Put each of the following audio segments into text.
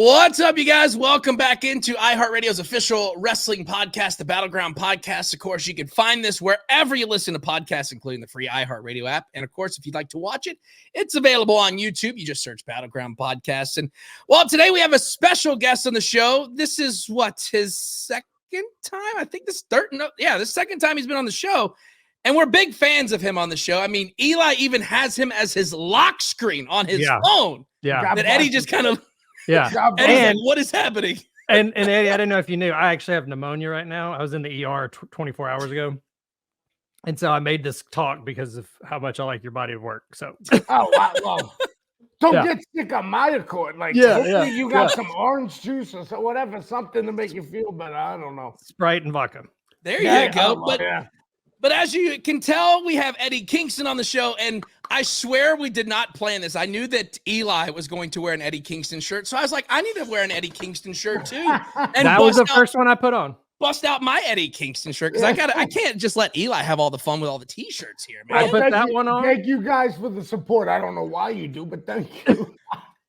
What's up, you guys? Welcome back into iHeartRadio's official wrestling podcast, the Battleground Podcast. Of course, you can find this wherever you listen to podcasts, including the free iHeartRadio app. And of course, if you'd like to watch it, it's available on YouTube. You just search Battleground Podcasts. And well, today we have a special guest on the show. This is his second time? I think this third. No, yeah, the second time he's been on the show. And we're big fans of him on the show. I mean, Eli even has him as his lock screen on his phone. Yeah. That Eddie just kind of. Yeah. And like, what is happening? And Eddie, I didn't know if you knew, I actually have pneumonia right now. I was in the ER 24 hours ago. And so I made this talk because of how much I like your body of work. So wow. Don't get sick on my accord. Like hopefully you got some orange juice or whatever, something to make you feel better. I don't know. Sprite and vodka. There you go. But as you can tell, we have Eddie Kingston on the show, and I swear we did not plan this. I knew that Eli was going to wear an Eddie Kingston shirt, so I was like, I need to wear an Eddie Kingston shirt too. And that was the first one I put on. Bust out my Eddie Kingston shirt because I can't just let Eli have all the fun with all the T-shirts here, man. I put that one on. Thank you guys for the support. I don't know why you do, but thank you.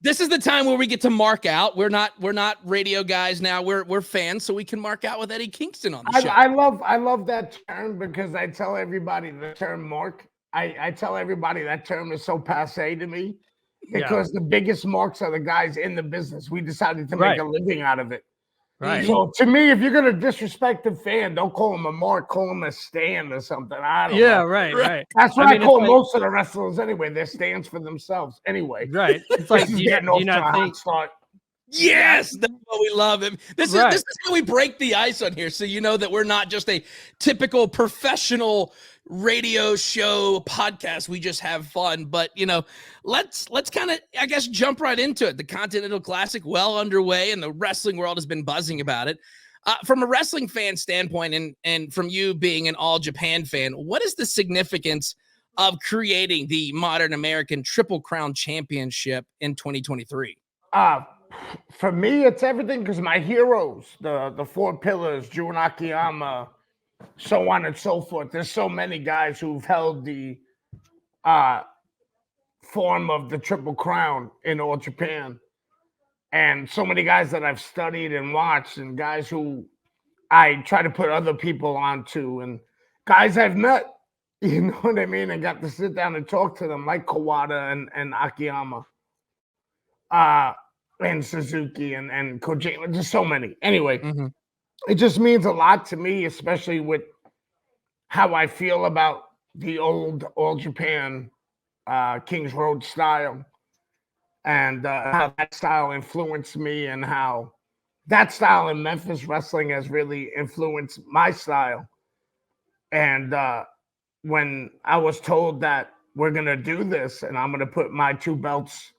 This is the time where we get to mark out. We're not radio guys now. We're fans, so we can mark out with Eddie Kingston on the show. I love that term because I tell everybody the term mark. I tell everybody that term is so passé to me because the biggest marks are the guys in the business. We decided to make a living out of it. Right. So to me, if you're gonna disrespect a fan, don't call him a mark, call him a stand or something. I don't know. Right. That's what I call most of the wrestlers anyway. They're stands for themselves anyway. Right. It's like do you not think yes, that's what we love. This is how we break the ice on here, so you know that we're not just a typical professional radio show podcast. We just have fun. But let's kind of, I guess, jump right into it. The Continental Classic well underway, and the wrestling world has been buzzing about it. From a wrestling fan standpoint, and from you being an All Japan fan, what is the significance of creating the Modern American Triple Crown Championship in 2023? For me, it's everything because my heroes, the four pillars, Jun Akiyama, so on and so forth. There's so many guys who've held the form of the Triple Crown in All Japan. And so many guys that I've studied and watched, and guys who I try to put other people onto, and guys I've met, you know what I mean, and got to sit down and talk to them, like Kawada and Akiyama. And Suzuki and Kojima, just so many. Anyway, It just means a lot to me, especially with how I feel about the old All Japan Kings Road style and how that style influenced me and how that style in Memphis wrestling has really influenced my style. And when I was told that we're going to do this and I'm going to put my two belts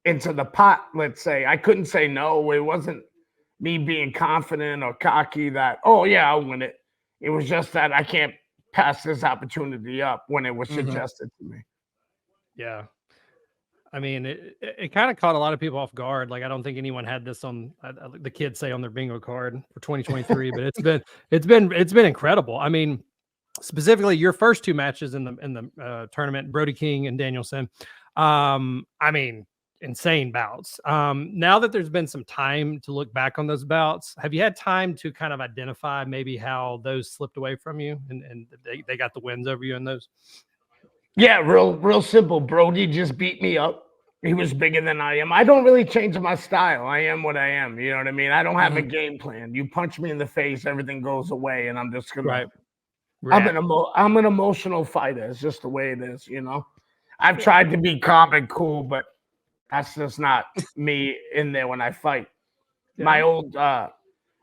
into the pot, let's say, I couldn't say no. It wasn't me being confident or cocky that, oh yeah, I'll win it. It was just that I can't pass this opportunity up when it was suggested to me. Yeah. I mean, it kind of caught a lot of people off guard. Like, I don't think anyone had this on the kids say on their bingo card for 2023, but it's been incredible. I mean, specifically your first two matches in the tournament, Brody King and Danielson. I mean, insane bouts. Now that there's been some time to look back on those bouts, have you had time to kind of identify maybe how those slipped away from you and they got the wins over you in those? Yeah, real simple. Brody just beat me up. He was bigger than I am. I don't really change my style. I am what I am. You know what I mean? I don't have a game plan. You punch me in the face, everything goes away, and I'm just gonna I'm an emotional fighter. It's just the way it is, you know. I've tried to be calm and cool, but that's just not me in there when I fight. Yeah. My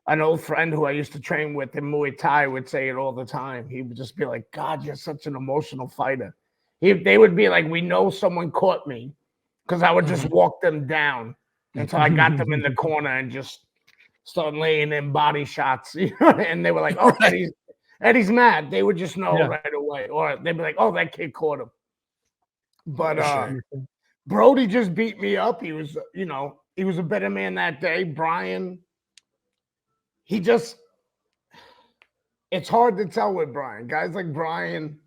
an old friend who I used to train with in Muay Thai would say it all the time. He would just be like, God, you're such an emotional fighter. They would be like, we know someone caught me, because I would just walk them down until I got them in the corner and just start laying in body shots. You know? And they were like, oh, Eddie's mad. They would just know right away. Or they'd be like, oh, that kid caught him. But Brody just beat me up. He was, he was a better man that day. Bryan, it's hard to tell with Bryan. Guys like Bryan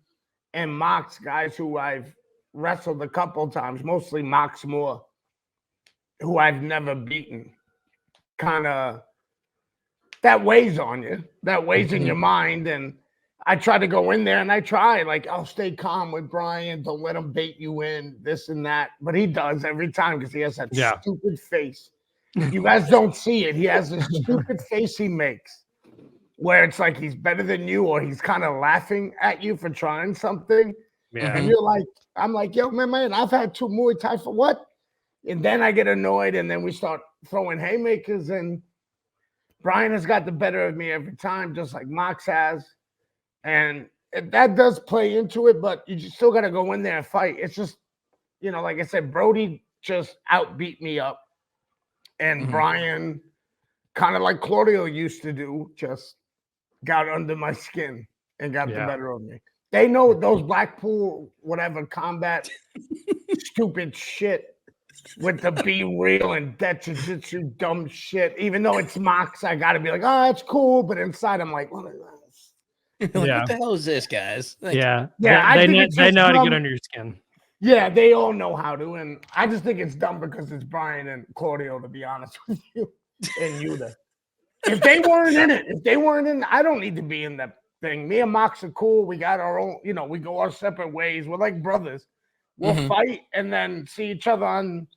and Mox, guys who I've wrestled a couple times, mostly Mox more, who I've never beaten. kind of that weighs on you, that weighs in your mind. And I try to go in there and I try, like, I'll stay calm with Bryan, don't let him bait you in, this and that. But he does every time because he has that stupid face. You guys don't see it. He has this stupid face he makes where it's like he's better than you, or he's kind of laughing at you for trying something. Yeah. And you're like, I'm like, yo, man, I've had 2 Muay Thai for what? And then I get annoyed, and then we start throwing haymakers, and Bryan has got the better of me every time, just like Mox has. And that does play into it, but you just still got to go in there and fight. It's just, you know, like I said, Brody just outbeat me up. And Bryan, kind of like Claudio used to do, just got under my skin and got the better of me. They know those Blackpool, whatever, combat, stupid shit with the Be Real and that jiu-jitsu dumb shit. Even though it's Mox, I got to be like, oh, that's cool. But inside, I'm like, what is this? Like, what the hell is this, guys? Like, They know how to get under your skin. Yeah, they all know how to. And I just think it's dumb because it's Bryan and Claudio, to be honest with you, and Yuta. If they weren't in, I don't need to be in that thing. Me and Mox are cool. We got our own, you know, we go our separate ways. We're like brothers. We'll fight and then see each other on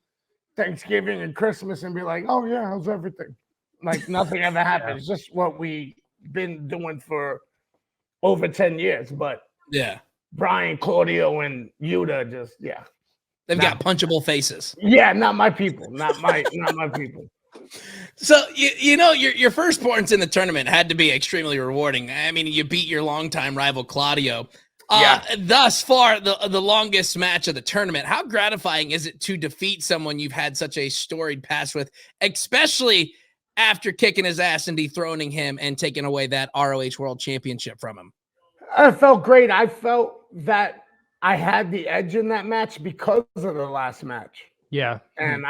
Thanksgiving and Christmas and be like, oh, yeah, how's everything? Like nothing ever happened. It's just what we've been doing for over 10 years. But Bryan, Claudio, and Yuta just, they've got punchable faces. Yeah, not my people. Not my people. So, you know, your first points in the tournament had to be extremely rewarding. I mean, you beat your longtime rival, Claudio. Thus far, the longest match of the tournament. How gratifying is it to defeat someone you've had such a storied past with, especially after kicking his ass and dethroning him and taking away that ROH World Championship from him? I felt great. I felt that I had the edge in that match because of the last match. Yeah. And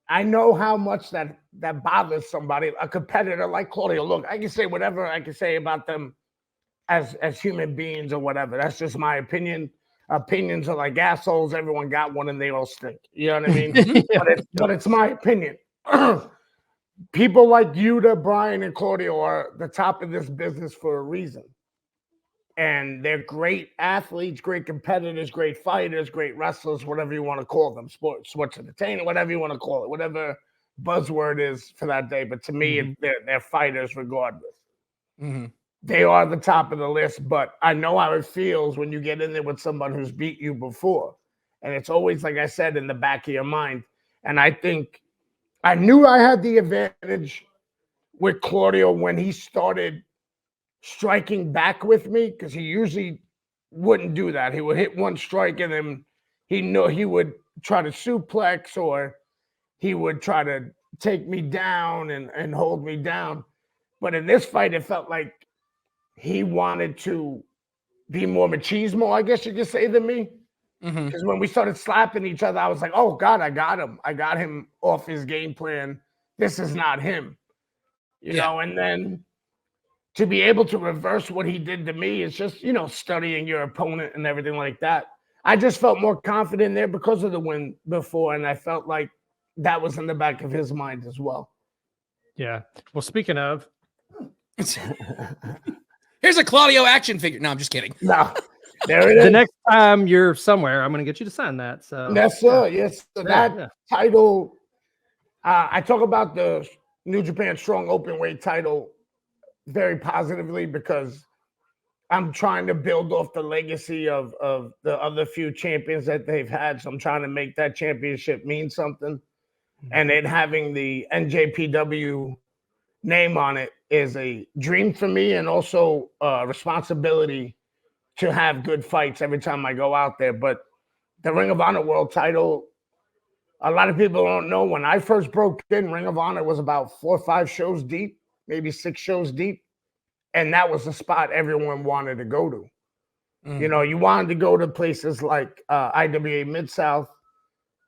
I know how much that bothers somebody, a competitor like Claudio. Look, I can say whatever I can say about them as human beings or whatever. That's just my opinion. Opinions are like assholes. Everyone got one and they all stink. You know what I mean? But it's my opinion. People like Yuta, Bryan, and Claudio are the top of this business for a reason. And they're great athletes, great competitors, great fighters, great wrestlers, whatever you want to call them, sports entertainment, whatever you want to call it, whatever buzzword is for that day. But to me, they're fighters regardless. They are the top of the list, but I know how it feels when you get in there with someone who's beat you before. And it's always, like I said, in the back of your mind. And I think I knew I had the advantage with Claudio when he started striking back with me, because he usually wouldn't do that. He would hit one strike and then he would try to suplex, or he would try to take me down and hold me down. But in this fight, it felt like he wanted to be more machismo, I guess you could say, than me. Because when we started slapping each other, I was like, oh, God, I got him. I got him off his game plan. This is not him. You know, and then to be able to reverse what he did to me is just, you know, studying your opponent and everything like that. I just felt more confident there because of the win before, and I felt like that was in the back of his mind as well. Yeah. Well, speaking of... Here's a Claudio action figure. No, I'm just kidding. No, there it is. The next time you're somewhere, I'm going to get you to sign that. So yes, sir. Yes, so that title. I talk about the New Japan Strong Openweight title very positively because I'm trying to build off the legacy of the other few champions that they've had. So I'm trying to make that championship mean something, and it having the NJPW name on it is a dream for me, and also responsibility to have good fights every time I go out there. But the Ring of Honor World title, a lot of people don't know, when I first broke in, Ring of Honor was about 4 or 5 shows deep, maybe 6 shows deep. And that was the spot everyone wanted to go to. You know, you wanted to go to places like IWA Mid-South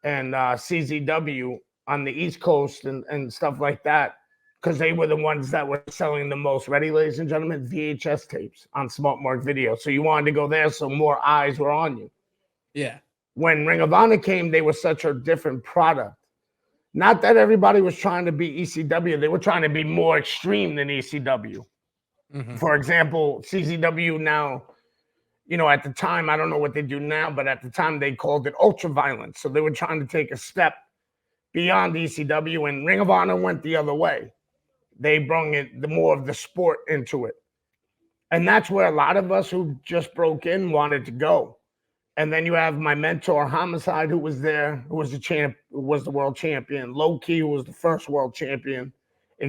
and CZW on the East Coast and stuff like that, because they were the ones that were selling the most. Ready, ladies and gentlemen? VHS tapes on Smart Mark Video. So you wanted to go there so more eyes were on you. Yeah. When Ring of Honor came, they were such a different product Not that everybody was trying to be ECW. They were trying to be more extreme than ECW. Mm-hmm. For example, CZW now, at the time, I don't know what they do now, but at the time they called it ultra violence. So they were trying to take a step beyond ECW, and Ring of Honor went the other way. They brought the more of the sport into it. And that's where a lot of us who just broke in wanted to go. And then you have my mentor, Homicide, who was there, who was the world champion. Low-Key, who was the first world champion.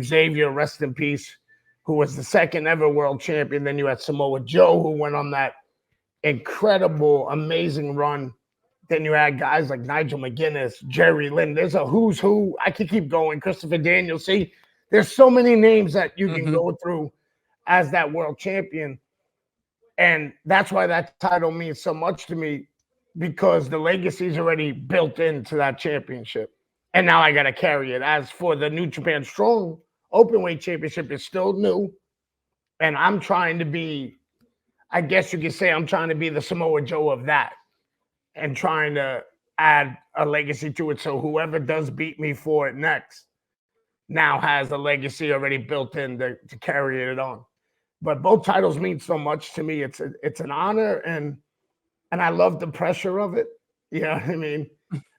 Xavier, rest in peace, who was the second ever world champion. Then you had Samoa Joe, who went on that incredible, amazing run. Then you had guys like Nigel McGuinness, Jerry Lynn. There's a who's who. I could keep going. Christopher Danielson. There's so many names that you can go through as that world champion. And that's why that title means so much to me, because the legacy is already built into that championship. And now I got to carry it. As for the New Japan Strong Openweight Championship, it's still new. And I'm trying to be, I guess you could say, I'm trying to be the Samoa Joe of that and trying to add a legacy to it. So whoever does beat me for it next now has a legacy already built in to carry it on. But both titles mean so much to me. It's an honor, and I love the pressure of it. You know what I mean?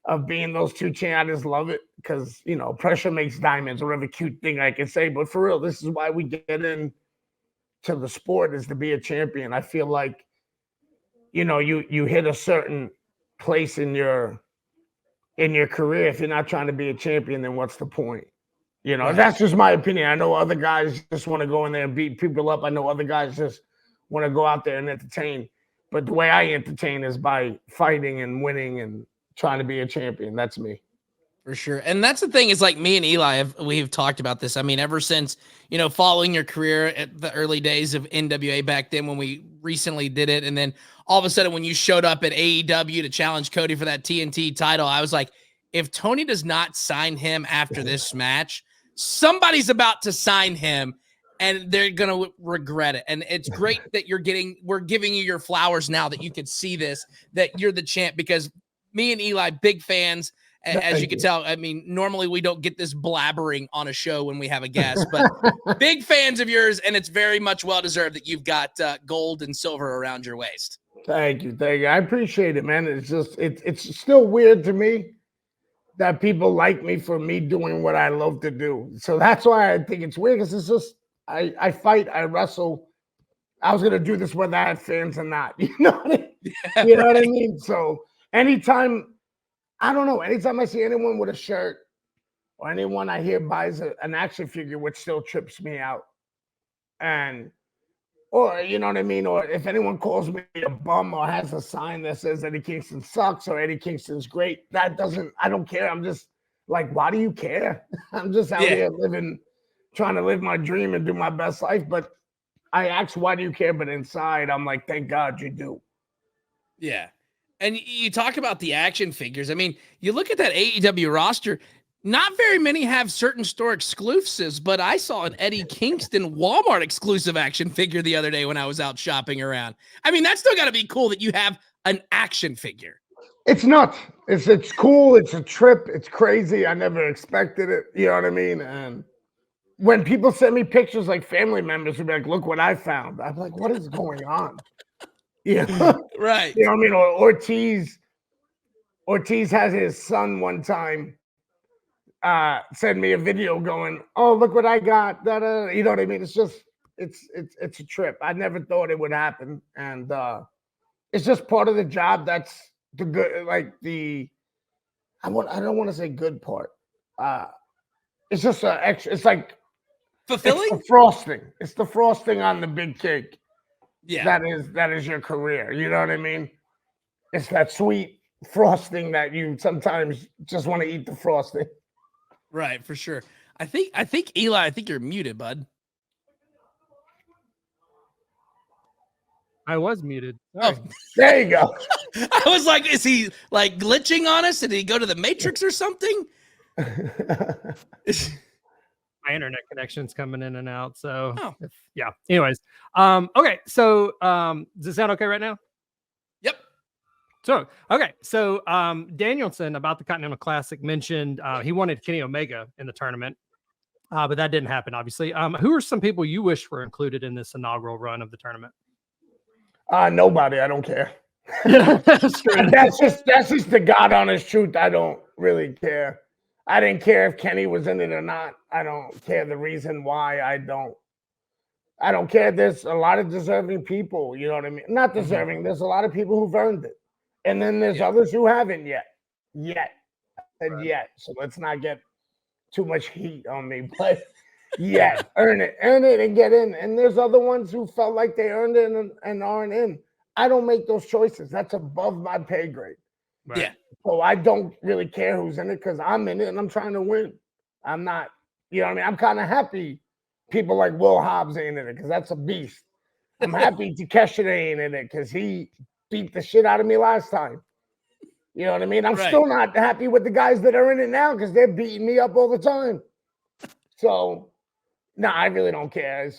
Of being those two champions. I just love it because, pressure makes diamonds, whatever cute thing I can say. But for real, this is why we get in to the sport, is to be a champion. I feel like, you hit a certain place in your career. If you're not trying to be a champion, then what's the point? Right. That's just my opinion. I know other guys just want to go in there and beat people up. I know other guys just want to go out there and entertain. But the way I entertain is by fighting and winning and trying to be a champion. That's me. For sure. And that's the thing, is like me and Eli, we've talked about this. I mean, ever since, following your career at the early days of NWA back then when we recently did it. And then all of a sudden when you showed up at AEW to challenge Cody for that TNT title, I was like, if Tony does not sign him after this match, somebody's about to sign him and they're going to regret it. And it's great that we're giving you your flowers now that you can see this, that you're the champ, because me and Eli, big fans, as you can tell. I mean, normally we don't get this blabbering on a show when we have a guest, but big fans of yours. And it's very much well-deserved that you've got gold and silver around your waist. Thank you. I appreciate it, man. It's just, it's still weird to me that people like me for me doing what I love to do. So that's why I think it's weird, because it's just, I fight, I wrestle. I was going to do this whether I had fans or not. You know what I mean? Yeah, you know what I mean? So anytime I see anyone with a shirt or anyone I hear buys an action figure, which still trips me out. Or, you know what I mean? Or if anyone calls me a bum or has a sign that says Eddie Kingston sucks or Eddie Kingston's great, I don't care. I'm just like, why do you care? I'm just out here trying to live my dream and do my best life. But I ask, why do you care? But inside, I'm like, thank God you do. Yeah. And you talk about the action figures. I mean, you look at that AEW roster, not very many have certain store exclusives, but I saw an Eddie Kingston Walmart exclusive action figure the other day when I was out shopping around. I mean, that's still got to be cool that you have an action figure. It's nuts. It's cool. It's a trip. It's crazy. I never expected it. You know what I mean? And when people send me pictures, like family members who be like, look what I found. I'm like, what is going on? Yeah. Right. You know what I mean? Or Ortiz has his son one time send me a video going, oh, look what I got. Da-da. You know what I mean? It's just, it's a trip. I never thought it would happen. And it's just part of the job. That's the good, like I don't want to say good part. It's just it's like fulfilling. It's the frosting. It's the frosting on the big cake. Yeah. That is your career. You know what I mean? It's that sweet frosting that you sometimes just want to eat the frosting. Right, for sure. I think Eli, I think you're muted, bud. I was muted. Oh, there you go. I was like, is he like glitching on us? Did he go to the Matrix or something? My internet connection's coming in and out. So anyways. Okay. So does it sound okay right now? Yep. So, okay. So, Danielson about the Continental Classic mentioned he wanted Kenny Omega in the tournament, but that didn't happen, obviously. Who are some people you wish were included in this inaugural run of the tournament? Nobody. I don't care. That's just the God honest truth. I don't really care. I didn't care if Kenny was in it or not. I don't care the reason why. I don't care. There's a lot of deserving people. You know what I mean? Not deserving. Mm-hmm. There's a lot of people who've earned it. And then there's others who haven't yet. I said yet. So let's not get too much heat on me. But earn it and get in. And there's other ones who felt like they earned it and aren't in. I don't make those choices. That's above my pay grade. Right. Yeah. So I don't really care who's in it because I'm in it and I'm trying to win. I'm not, you know what I mean? I'm kind of happy people like Will Hobbs ain't in it because that's a beast. I'm happy Takeshita ain't in it because he beat the shit out of me last time. You know what I mean? I'm still not happy with the guys that are in it now because they're beating me up all the time. So, no, I really don't care.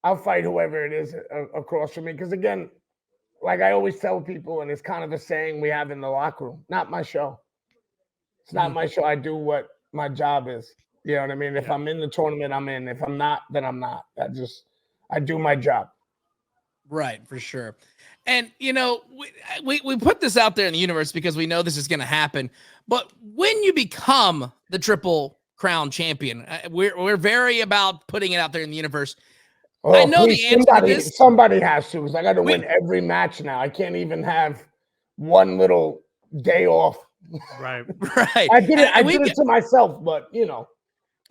I'll fight whoever it is across from me because, again, like I always tell people, and it's kind of a saying we have in the locker room, not my show. It's not my show. I do what my job is. You know what I mean? If I'm in the tournament, I'm in. If I'm not, then I'm not. I do my job. Right, for sure. And, you know, we put this out there in the universe because we know this is going to happen. But when you become the Triple Crown champion, we're very about putting it out there in the universe. Oh, I know the answer to this. Somebody has to because I got to win every match now. I can't even have one little day off. Right. I did it to myself, but, you know.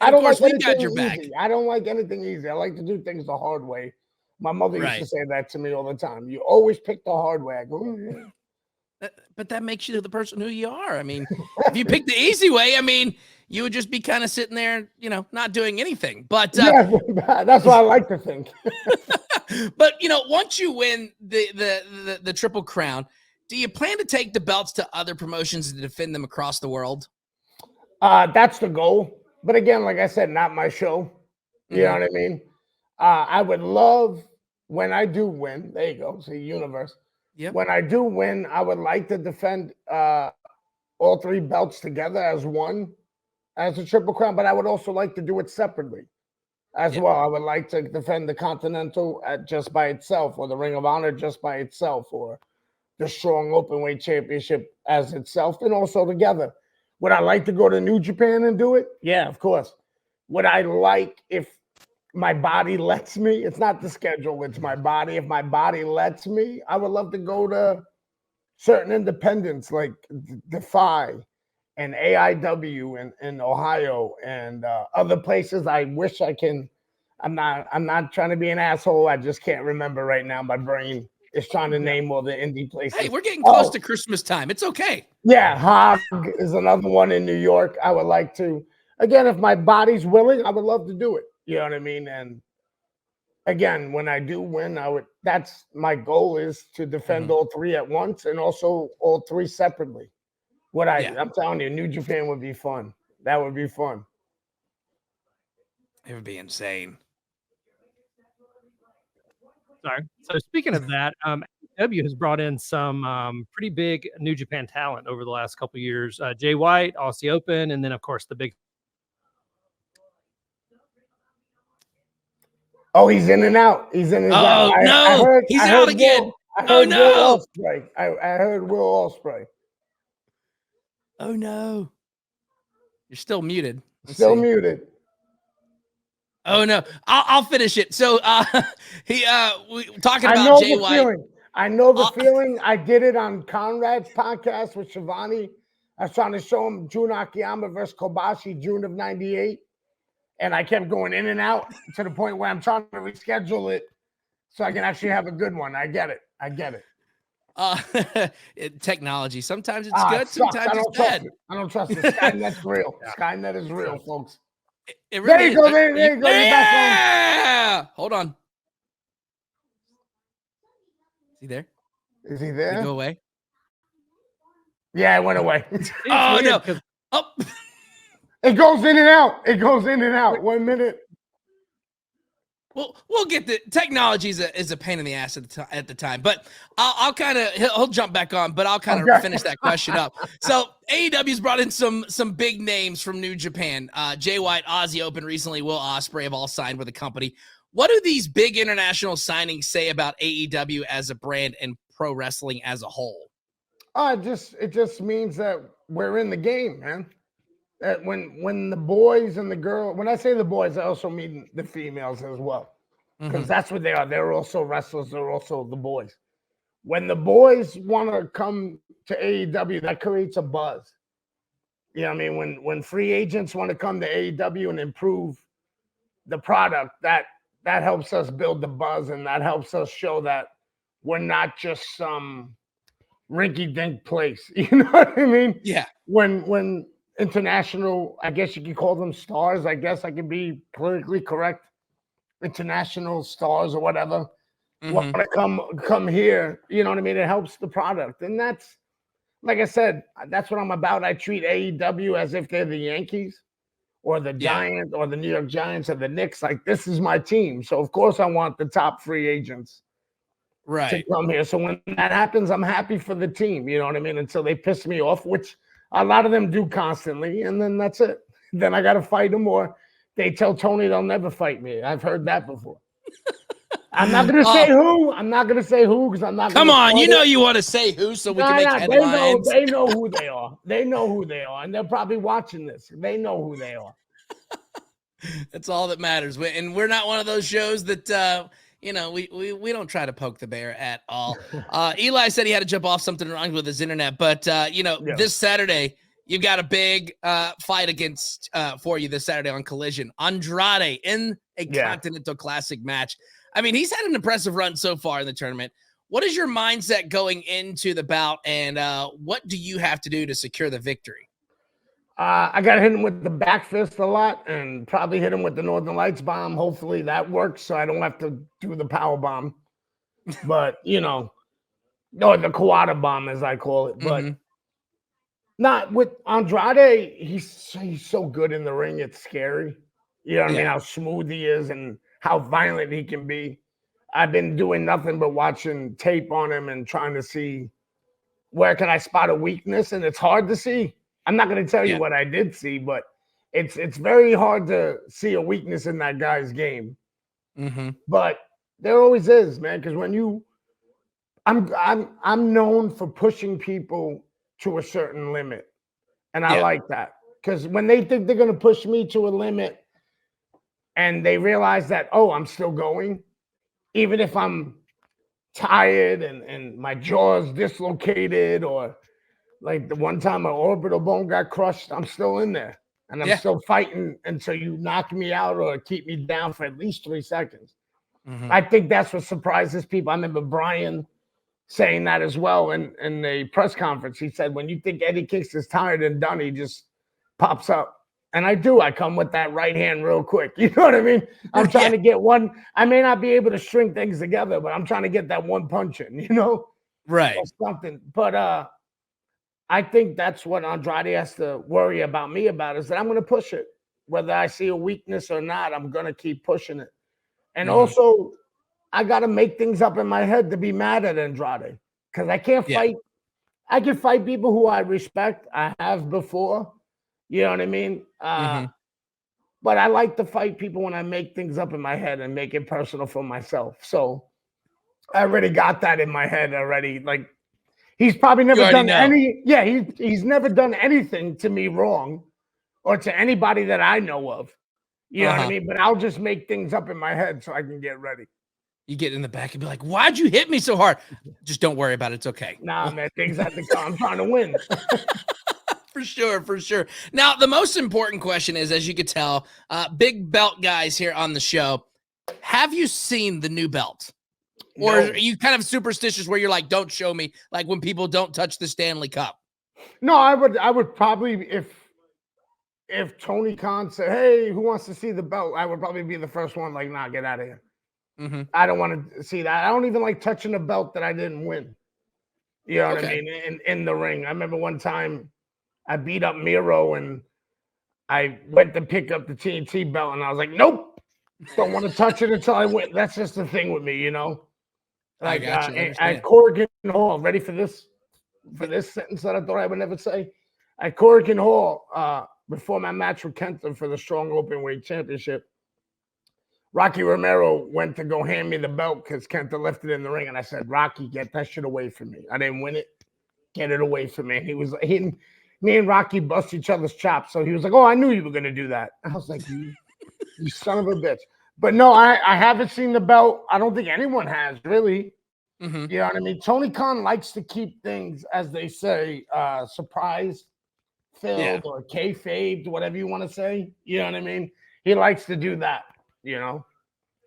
I don't like anything easy. I don't like anything easy. I like to do things the hard way. My mother used to say that to me all the time. You always pick the hard way. I go, but that makes you the person who you are. I mean, if you pick the easy way, I mean, you would just be kind of sitting there, you know, not doing anything. But that's what I like to think. But, you know, once you win the Triple Crown, do you plan to take the belts to other promotions and defend them across the world? That's the goal. But again, like I said, not my show. You know what I mean? I would love when I do win. There you go. See, universe. Yep. When I do win, I would like to defend all three belts together as one, as a Triple Crown. But I would also like to do it separately as well. I would like to defend the Continental just by itself, or the Ring of Honor just by itself, or the Strong Openweight Championship as itself, and also together. Would I like to go to New Japan and do it? Yeah, of course. Would I like, if my body lets me, it's not the schedule, it's my body. If my body lets me, I would love to go to certain independents like Defy and AIW in Ohio and other places. I wish I can. I'm not trying to be an asshole. I just can't remember right now. My brain is trying to name all the indie places. Hey, we're getting close to Christmas time. It's okay. Yeah, Hog is another one in New York. I would like to. Again, if my body's willing, I would love to do it. You know what I mean? And again, when I do win, that's my goal, is to defend all three at once and also all three separately. I'm telling you, New Japan would be fun. That would be fun. It would be insane. Sorry. So speaking of that, AEW has brought in some pretty big New Japan talent over the last couple of years. Jay White, Aussie Open, and then of course the big. Oh, he's in and out. He's in and out. He's out again. Will Ospreay. I heard Will Ospreay. Oh no. You're still muted. Still muted. Oh no. I'll finish it. So we talking about Jay White. I know the feeling. I did it on Conrad's podcast with Shivani. I was trying to show him Jun Akiyama versus Kobashi, June of '98. And I kept going in and out to the point where I'm trying to reschedule it so I can actually have a good one. I get it. Technology. Sometimes it's good. Sometimes it's bad. I don't trust it. Skynet's real. Skynet is real, folks. It really there you go. There you go. Yeah. Hold on. Is he there? Is he there? Did he go away? Yeah, it went away. Oh, no. Oh. It goes in and out. 1 minute. we'll get the technology is a pain in the ass at the time, but I'll kind of he'll jump back on, but I'll kind of finish that question up. So AEW's brought in some big names from New Japan. Jay White, Aussie Open recently, Will Ospreay have all signed with the company. What do these big international signings say about AEW as a brand and pro wrestling as a whole? It just means that we're in the game, man. That when the boys and the girl, when I say the boys, I also mean the females as well, because that's what they are. They're also wrestlers. They're also the boys. When the boys want to come to AEW, that creates a buzz. You know what I mean? When free agents want to come to AEW and improve the product, that helps us build the buzz, and that helps us show that we're not just some rinky-dink place. You know what I mean? Yeah. When international, I guess you could call them stars. I guess I can be politically correct. International stars or whatever want to come here. You know what I mean? It helps the product, and that's, like I said, that's what I'm about. I treat AEW as if they're the Yankees or the Giants or the New York Giants or the Knicks. Like, this is my team, so of course I want the top free agents to come here. So when that happens, I'm happy for the team. You know what I mean? Until they piss me off, which a lot of them do constantly, and then that's it. Then I got to fight them, or they tell Tony they'll never fight me. I've heard that before. I'm not going to say who. I'm not going to say who, because I'm not. Come on, you know you want to say who, so we can make headlines. They know who they are. They know who they are, and they're probably watching this. They know who they are. That's all that matters. And we're not one of those shows that we don't try to poke the bear at all. Eli said he had to jump off something wrong with his internet, but this Saturday you've got a big fight against for you this Saturday on Collision. Andrade in a Continental Classic match. I mean, he's had an impressive run so far in the tournament. What is your mindset going into the bout, and what do you have to do to secure the victory? I got to hit him with the back fist a lot, and probably hit him with the Northern Lights bomb. Hopefully that works, so I don't have to do the power bomb. But, or the Kawada bomb, as I call it. But not with Andrade. He's so good in the ring. It's scary. You know what I mean? How smooth he is and how violent he can be. I've been doing nothing but watching tape on him and trying to see where can I spot a weakness, and it's hard to see. I'm not going to tell you what I did see, but it's very hard to see a weakness in that guy's game. But there always is, man, because when I'm known for pushing people to a certain limit, and I like that, because when they think they're going to push me to a limit, and they realize that, oh, I'm still going, even if I'm tired and my jaw's dislocated, or like the one time my orbital bone got crushed, I'm still in there. And I'm still fighting until you knock me out or keep me down for at least 3 seconds. I think that's what surprises people. I remember Bryan saying that as well in the press conference. He said, when you think Eddie Kingston's tired and done, he just pops up. And I do. I come with that right hand real quick. You know what I mean? I'm trying to get one. I may not be able to string things together, but I'm trying to get that one punch in, Right. Or something. But I think that's what Andrade has to worry about me about, is that I'm going to push it. Whether I see a weakness or not, I'm going to keep pushing it. And also, I got to make things up in my head to be mad at Andrade, because I can't fight. I can fight people who I respect. I have before. You know what I mean? But I like to fight people when I make things up in my head and make it personal for myself. So I already got that in my head already. Like, he's probably never done any. Yeah, he's never done anything to me wrong, or to anybody that I know of. You know what I mean? But I'll just make things up in my head so I can get ready. You get in the back and be like, why'd you hit me so hard? Just don't worry about it. It's okay. Nah, man, things have to come. I'm trying to win. For sure. Now, the most important question is, as you could tell, big belt guys here on the show, have you seen the new belt? Or are you kind of superstitious where you're like, don't show me, like when people don't touch the Stanley Cup? No, I would probably, if Tony Khan said, hey, who wants to see the belt? I would probably be the first one, like, nah, get out of here. I don't want to see that. I don't even like touching a belt that I didn't win. You know what I mean? In the ring. I remember one time I beat up Miro, and I went to pick up the TNT belt, and I was like, nope, Don't want to touch it until I win. That's just the thing with me, you know. I Like got you. at Corrigan Hall, ready for this sentence that I thought I would never say. At Corrigan Hall, before my match with Kingston for the strong open weight championship, Rocky Romero went to go hand me the belt because Kenta left it in the ring, and I said, "Rocky, get that shit away from me. I didn't win it. Get it away from me." Me and Rocky bust each other's chops. So he was like, "Oh, I knew you were gonna do that." I was like, "You son of a bitch." But no, I haven't seen the belt. I don't think anyone has really. Mm-hmm. You know what I mean? Tony Khan likes to keep things, as they say, surprise filled or kayfabed, whatever you want to say. You know what I mean? He likes to do that, you know?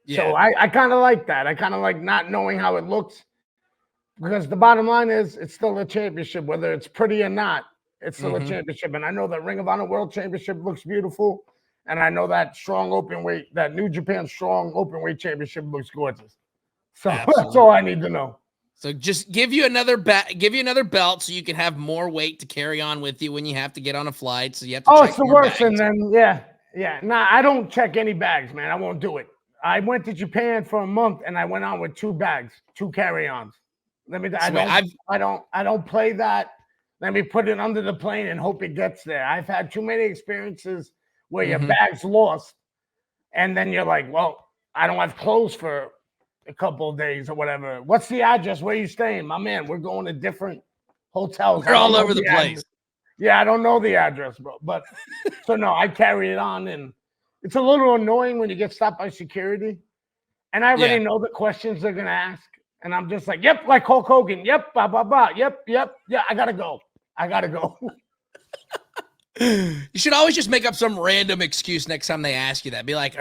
Yeah. So I kind of like that. I kind of like not knowing how it looks, because the bottom line is it's still a championship, whether it's pretty or not. It's still a championship. And I know that Ring of Honor World Championship looks beautiful. And I know that that New Japan strong open weight championship looks gorgeous. So that's all I need to know. So just give you another belt so you can have more weight to carry on with you when you have to get on a flight. So you have to check it's the worst. And then nah, I don't check any bags, man. I won't do it. I went to Japan for a month and I went on with 2 bags, 2 carry-ons. I don't play that. Let me put it under the plane and hope it gets there. I've had too many experiences where your bag's lost, and then you're like, well, I don't have clothes for a couple of days or whatever. What's the address? Where are you staying? My man, we're going to different hotels. They're all over the place. Yeah, I don't know the address, bro. But so no, I carry it on, and it's a little annoying when you get stopped by security. And I already know the questions they're gonna ask. And I'm just like, yep, like Hulk Hogan. Yep, blah, blah, blah. Yep. Yeah, I gotta go. You should always just make up some random excuse next time they ask you that. Be like,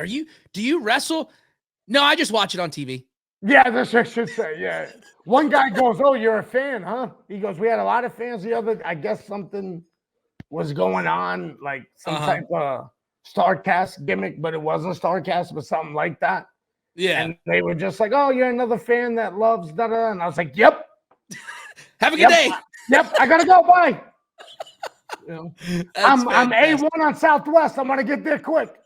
do you wrestle? No, I just watch it on TV. Yeah, that's what I should say. Yeah. One guy goes, "Oh, you're a fan, huh?" He goes, "We had a lot of fans." The other, I guess something was going on, like some type of StarCast gimmick, but it wasn't StarCast, but something like that. Yeah. And they were just like, "Oh, you're another fan that loves da-da." And I was like, "Yep." Have a good day. Yep, I gotta go. Bye. You know, I'm A1 on Southwest. I'm gonna get there quick.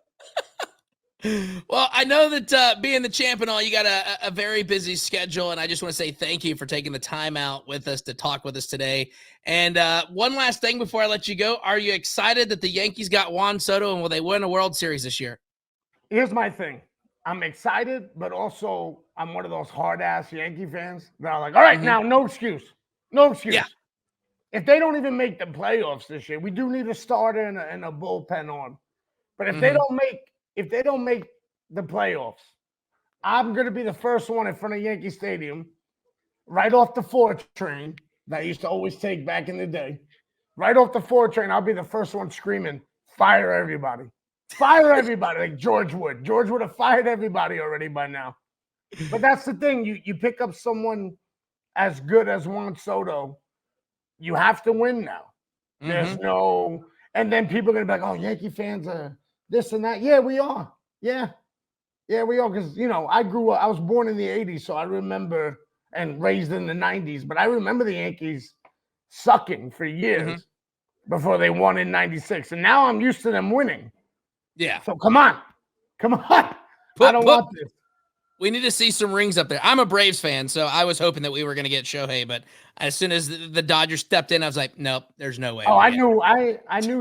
Well, I know that being the champ and all, you got a very busy schedule, and I just want to say thank you for taking the time out with us to talk with us today. And one last thing before I let you go, are you excited that the Yankees got Juan Soto, and will they win a World Series this year? Here's my thing. I'm excited, but also I'm one of those hard-ass Yankee fans that are like, all right, now, no excuse. No excuse. Yeah. If they don't even make the playoffs this year, we do need a starter and a bullpen on. But if they don't make the playoffs, I'm going to be the first one in front of Yankee Stadium, right off the 4 train that I used to always take back in the day. Right off the 4 train, I'll be the first one screaming, "Fire everybody. Fire everybody," like George would. George would have fired everybody already by now. But that's the thing. You pick up someone as good as Juan Soto, you have to win now. There's no – and then people are going to be like, "Oh, Yankee fans are this and that." Yeah, we are. Yeah, we are, because, you know, I was born in the 80s, so I remember, and raised in the 90s, but I remember the Yankees sucking for years before they won in 96. And now I'm used to them winning. Yeah. So come on. I don't want this. We need to see some rings up there. I'm a Braves fan, so I was hoping that we were going to get Shohei, but as soon as the Dodgers stepped in, I was like, nope, there's no way. Oh, I knew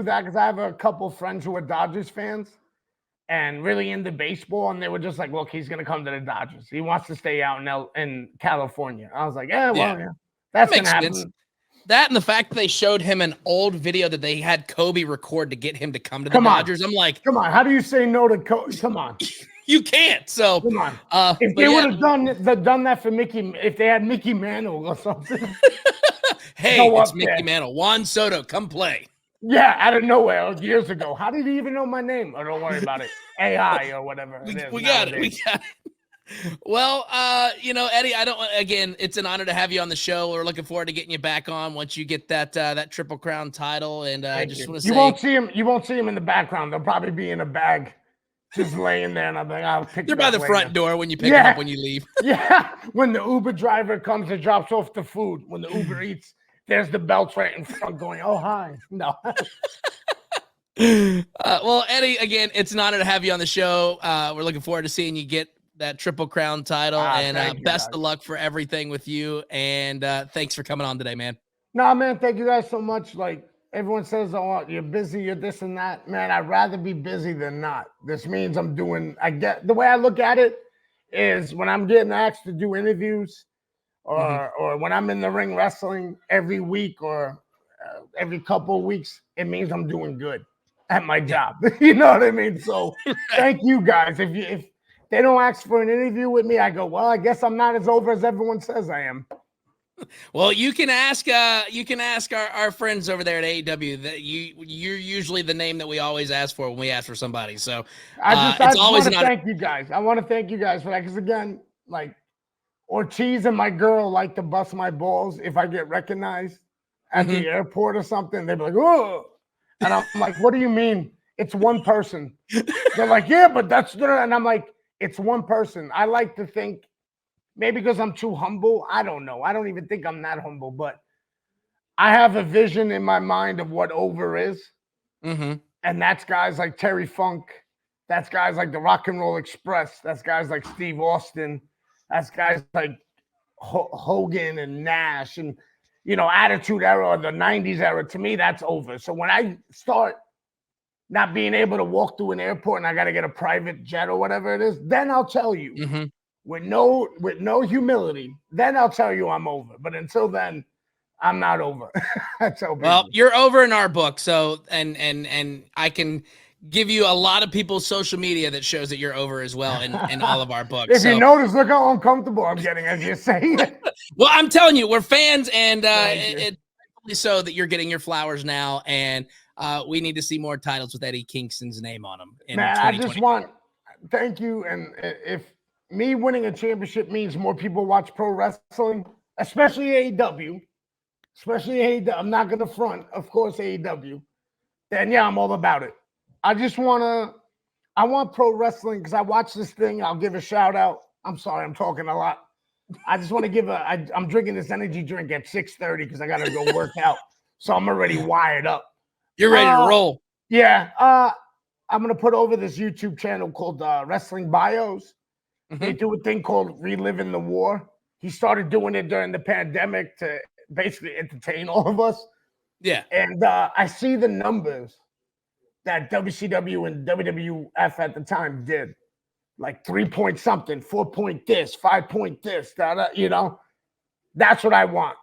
that, because I have a couple friends who are Dodgers fans and really into baseball, and they were just like, look, he's going to come to the Dodgers. He wants to stay out in California. I was like, yeah, that's going to happen. Sense. That and the fact that they showed him an old video that they had Kobe record to get him to come to the Dodgers. I'm like, come on, how do you say no to Kobe? Come on. You can't. So come on. If they would have done that for Mickey, if they had Mickey Mantle or something. Hey, it's Mickey Mantle. Juan Soto, come play. Yeah, out of nowhere years ago. How did he even know my name? Oh, don't worry about it. AI or whatever. We got it. Well, Eddie, again, it's an honor to have you on the show. We're looking forward to getting you back on once you get that Triple Crown title. And I just want to say, you won't see him in the background. They'll probably be in a bag, just laying there. And I'm like, I'll pick. They're by the front door when you pick them up when you leave. Yeah, when the Uber driver comes and drops off the food, when the Uber Eats, there's the belts right in front going, "Oh, hi." No. Well, Eddie, again, it's an honor to have you on the show. We're looking forward to seeing you get that Triple Crown title, and best of luck for everything with you. And thanks for coming on today, man. Nah, man, thank you guys so much. Like everyone says, oh, you're busy, you're this and that. Man, I'd rather be busy than not. This means I get the way I look at it is when I'm getting asked to do interviews or when I'm in the ring wrestling every week or every couple of weeks, it means I'm doing good at my job. You know what I mean? So thank you guys. If they don't ask for an interview with me, I go, well, I guess I'm not as over as everyone says I am. Well, you can ask our friends over there at AEW that you're usually the name that we always ask for when we ask for somebody. So I just want to thank you guys. I want to thank you guys for that because again, like Ortiz and my girl like to bust my balls if I get recognized at the airport or something. They'd be like, oh, and I'm like, what do you mean? It's one person. They're like, yeah, but that's and I'm like, it's one person. I like to think. Maybe because I'm too humble. I don't know. I don't even think I'm that humble, but I have a vision in my mind of what over is. And that's guys like Terry Funk. That's guys like the Rock and Roll Express. That's guys like Steve Austin. That's guys like Hogan and Nash and, Attitude Era or the 90s era. To me, that's over. So when I start not being able to walk through an airport and I got to get a private jet or whatever it is, then I'll tell you. With no humility, then I'll tell you I'm over. But until then, I'm not over. Well, you're over in our book. So and I can give you a lot of people's social media that shows that you're over as well in all of our books. If you notice, look how uncomfortable I'm getting as you say it. Well, I'm telling you, we're fans, and it's so that you're getting your flowers now, and we need to see more titles with Eddie Kingston's name on them. Man, I just want thank you, and if me winning a championship means more people watch pro wrestling, especially AEW. I'm not going to front, of course, AEW. Then, yeah, I'm all about it. I want pro wrestling because I watch this thing. I'll give a shout out. I'm sorry, I'm talking a lot. I just want to I'm drinking this energy drink at 6:30 because I got to go work out. So I'm already wired up. You're ready to roll. Yeah. I'm going to put over this YouTube channel called Wrestling Bios. They do a thing called Reliving the War. He started doing it during the pandemic to basically entertain all of us. Yeah. And I see the numbers that WCW and WWF at the time did. Like 3 point something, 4 point this, 5 point this, that's what I want.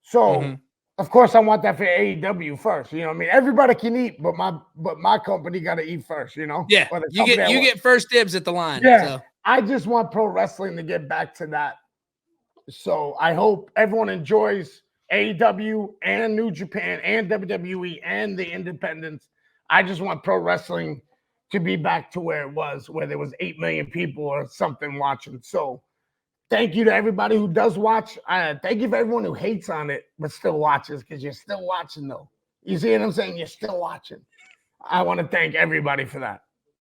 So, of course, I want that for AEW first. You know what I mean? Everybody can eat, but my company got to eat first, Yeah, you get first dibs at the line. Yeah. So. I just want pro wrestling to get back to that. So I hope everyone enjoys AEW and New Japan and WWE and the independents. I just want pro wrestling to be back to where it was, where there was 8 million people or something watching. So thank you to everybody who does watch. Thank you for everyone who hates on it but still watches because you're still watching, though. You see what I'm saying? You're still watching. I want to thank everybody for that.